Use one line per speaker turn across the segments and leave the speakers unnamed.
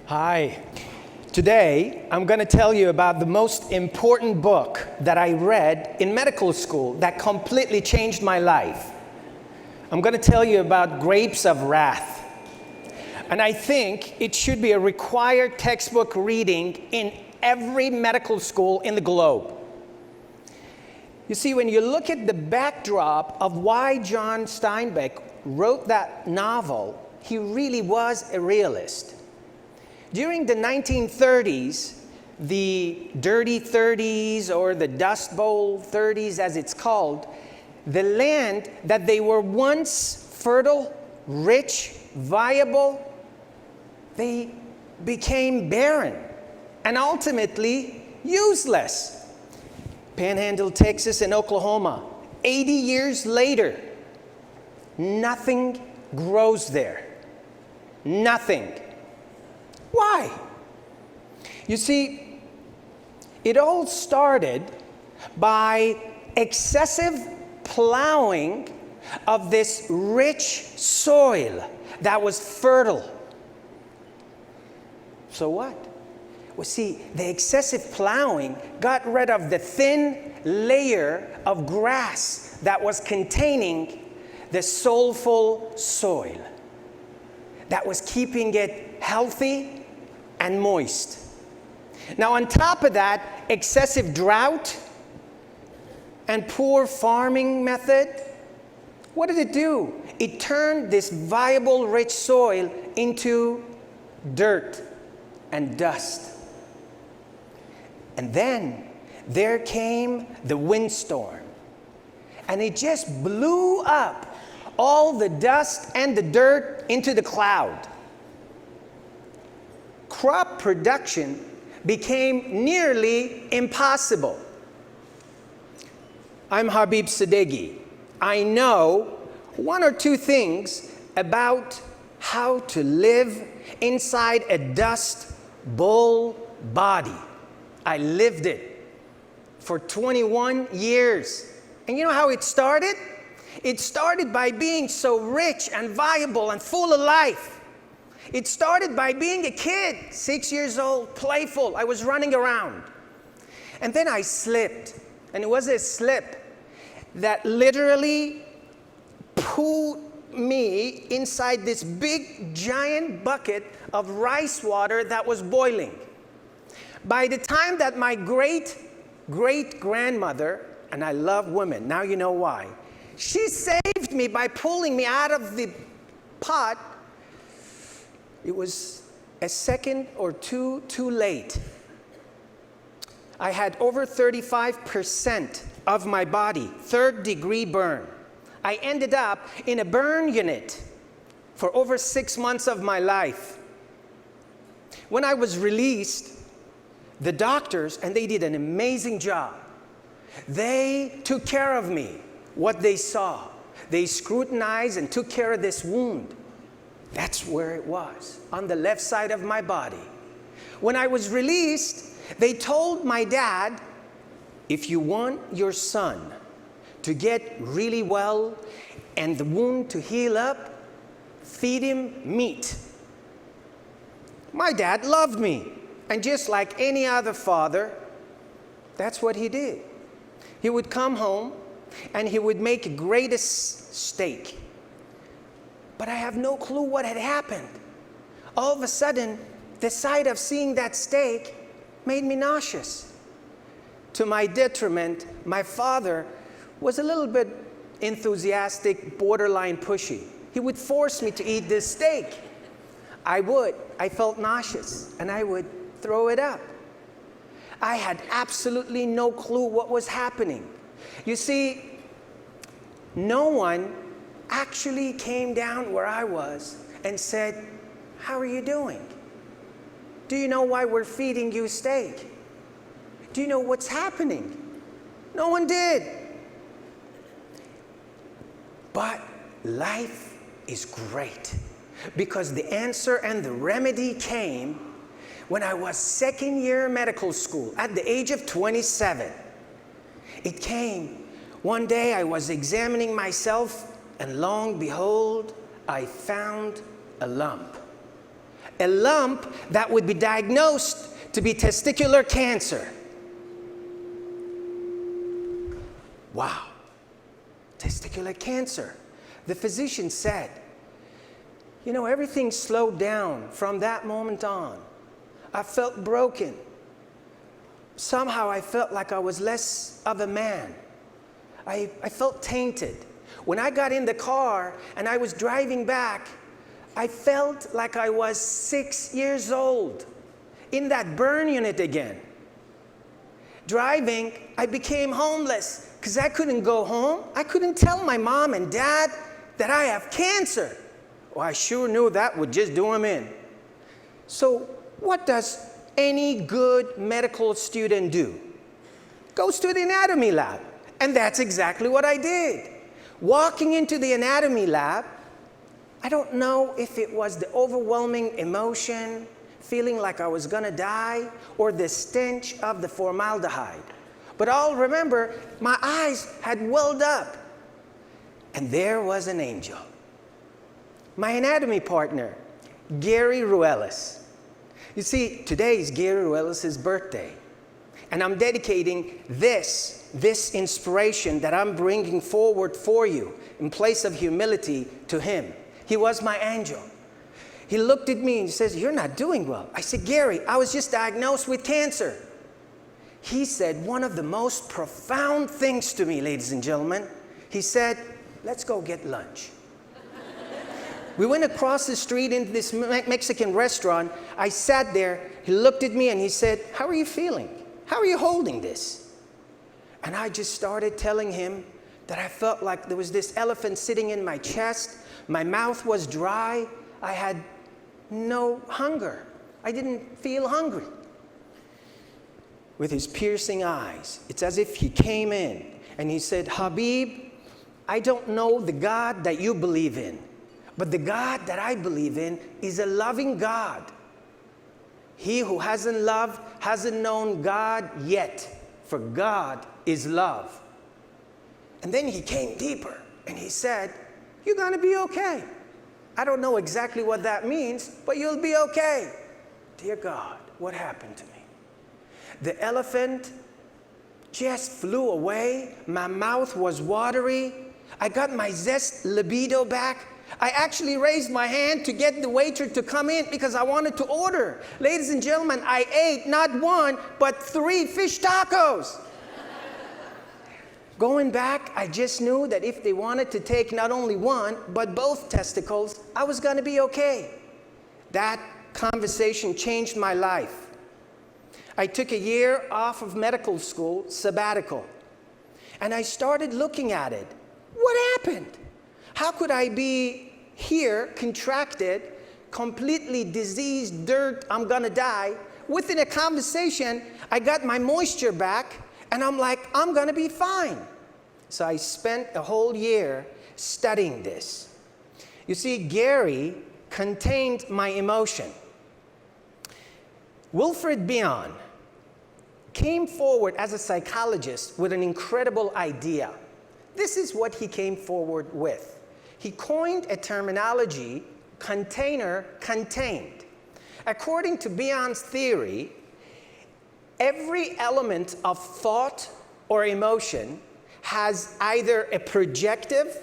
Hi. Today, I'm going to tell you about the most important book that I read in medical school that completely changed my life. I'm going to tell you about Grapes of Wrath. And I think it should be a required textbook reading in every medical school in the globe. You see, when you look at the backdrop of why John Steinbeck wrote that novel, he really was a realist. During the 1930s, the dirty 30s or the Dust Bowl 30s as it's called, the land that they were once fertile, rich, viable, they became barren and ultimately useless. Panhandle, Texas and Oklahoma, 80 years later, nothing grows there. Nothing. Why? You see, it all started by excessive plowing of this rich soil that was fertile. So what? Well, see, the excessive plowing got rid of the thin layer of grass that was containing the soulful soil, that was keeping it healthy and moist. Now, on top of that, excessive drought and poor farming method, what did it do? It turned this viable, rich soil into dirt and dust. And then there came the windstorm, and it just blew up all the dust and the dirt into the cloud. Crop production became nearly impossible. I'm Habib Sadeghi. I know one or two things about how to live inside a dust bowl body. I lived it for 21 years. And you know how it started? It started by being so rich and viable and full of life. It started by being a kid, 6 years old, playful. I was running around. And then I slipped. And it was a slip that literally pulled me inside this big, giant bucket of rice water that was boiling. By the time that my great-great-grandmother, and I love women, now you know why, she saved me by pulling me out of the pot, it was a second or two too late. I had over 35% of my body, third-degree burn. I ended up in a burn unit for over 6 months of my life. When I was released, the doctors, and they did an amazing job, they took care of me, what they saw. They scrutinized and took care of this wound. That's where it was, on the left side of my body. When I was released, they told my dad, if you want your son to get really well and the wound to heal up, feed him meat. My dad loved me, and just like any other father, that's what he did. He would come home and he would make a greatest steak. But I have no clue what had happened. All of a sudden, the sight of seeing that steak made me nauseous. To my detriment, my father was a little bit enthusiastic, borderline pushy. He would force me to eat this steak. I felt nauseous, and I would throw it up. I had absolutely no clue what was happening. You see, no one actually came down where I was and said, how are you doing? Do you know why we're feeding you steak? Do you know what's happening? No one did. But life is great, because the answer and the remedy came when I was second year medical school at the age of 27. It came one day. I was examining myself, and lo and behold, I found a lump. a lump that would be diagnosed to be testicular cancer. Wow, testicular cancer. The physician said, you know, everything slowed down from that moment on. I felt broken. Somehow I felt like I was less of a man. I felt tainted. When I got in the car and I was driving back, I felt like I was 6 years old in that burn unit again. Driving, I became homeless because I couldn't go home. I couldn't tell my mom and dad that I have cancer. Well, I sure knew that would just do them in. So what does any good medical student do? Goes to the anatomy lab. And that's exactly what I did. Walking into the anatomy lab, I don't know if it was the overwhelming emotion, feeling like I was gonna die, or the stench of the formaldehyde. But I'll remember my eyes had welled up, and there was an angel. My anatomy partner, Gary Ruelas. You see, today is Gary Ruelas' birthday, and I'm dedicating this inspiration that I'm bringing forward for you in place of humility to him. He was my angel. He looked at me and he says, "You're not doing well." I said, "Gary, I was just diagnosed with cancer." He said one of the most profound things to me, ladies and gentlemen. He said, "Let's go get lunch." We went across the street into this Mexican restaurant. I sat there. He looked at me and he said, "How are you feeling? How are you holding this?" And I just started telling him that I felt like there was this elephant sitting in my chest. My mouth was dry. I had no hunger. I didn't feel hungry. With his piercing eyes, it's as if he came in and he said, "Habib, I don't know the God that you believe in, but the God that I believe in is a loving God. He who hasn't loved hasn't known God yet, for God is love." And then he came deeper and he said, "You're gonna be okay. I don't know exactly what that means, but you'll be okay." Dear God, what happened to me? The elephant just flew away. My mouth was watery. I got my zest libido back. I actually raised my hand to get the waiter to come in because I wanted to order. Ladies and gentlemen, I ate not one, but 3 fish tacos. Going back, I just knew that if they wanted to take not only one, but both testicles, I was gonna be okay. That conversation changed my life. I took a year off of medical school, sabbatical, and I started looking at it. What happened? How could I be here, contracted, completely diseased, dirt, I'm gonna die? Within a conversation, I got my moisture back, and I'm like, I'm gonna be fine. So I spent a whole year studying this. You see, Gary contained my emotion. Wilfred Bion came forward as a psychologist with an incredible idea. This is what he came forward with. He coined a terminology, container contained. According to Bion's theory, every element of thought or emotion has either a projective,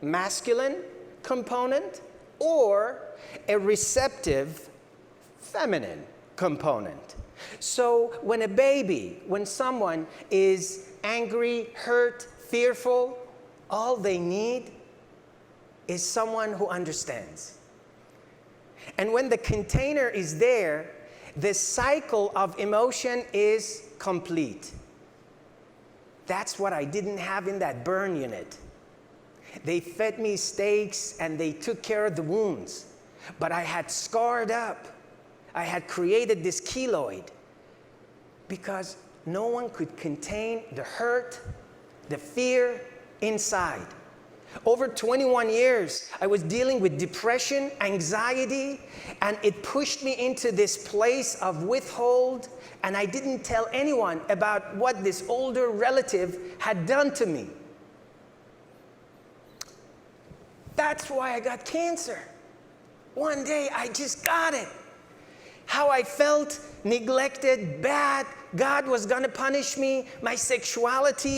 masculine component or a receptive, feminine component. So when someone is angry, hurt, fearful, all they need is someone who understands. And when the container is there, the cycle of emotion is complete. That's what I didn't have in that burn unit. They fed me steaks and they took care of the wounds, but I had scarred up. I had created this keloid because no one could contain the hurt, the fear inside. Over 21 years, I was dealing with depression, anxiety, and it pushed me into this place of withhold, and I didn't tell anyone about what this older relative had done to me. That's why I got cancer. One day, I just got it. how I felt neglected, bad. God was going to punish me, my sexuality.